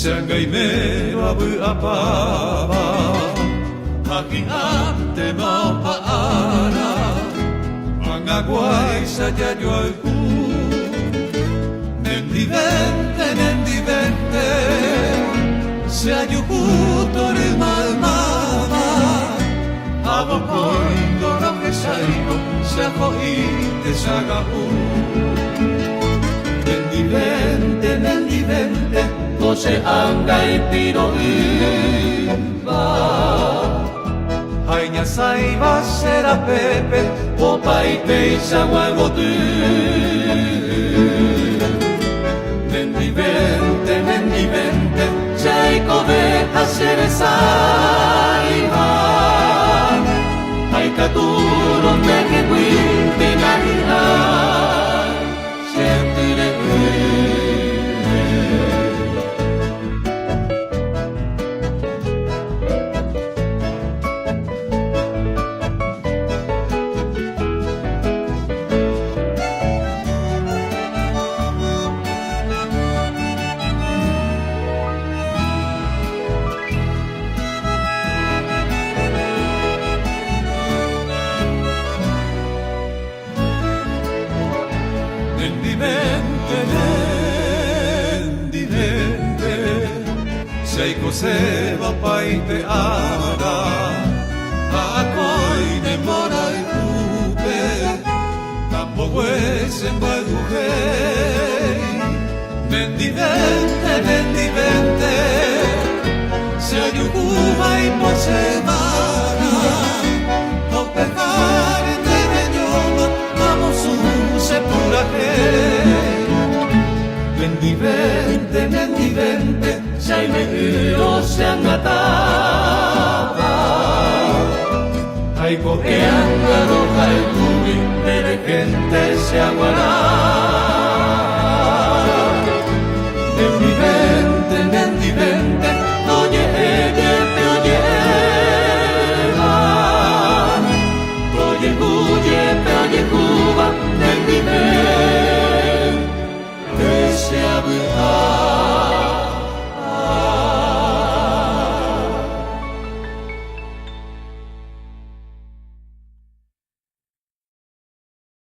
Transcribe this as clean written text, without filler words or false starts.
Sangay abu apaba Haki ante mau paara Mangaguay sa yayo al ku Nendivente Se ayukutore malmama Abokoy toro que saigo Se ahoite sagapu Nendivente Kose angay piroimba Hainya saiba sera pepe Opai teisa guagotu Nendivente Jaiko de hacer saiba Haikaturo nege winte nahiha Sentire Nendivente Seiko seba paite ara Akoi ne morai kupe Tampoco es en Guadujei Nendivente Se ayukuba y por semana No pecar de reñoma Vamos un sepuraje Nendivente Jaime se angataba Aiko eangaro haikubi Dere gente se aguará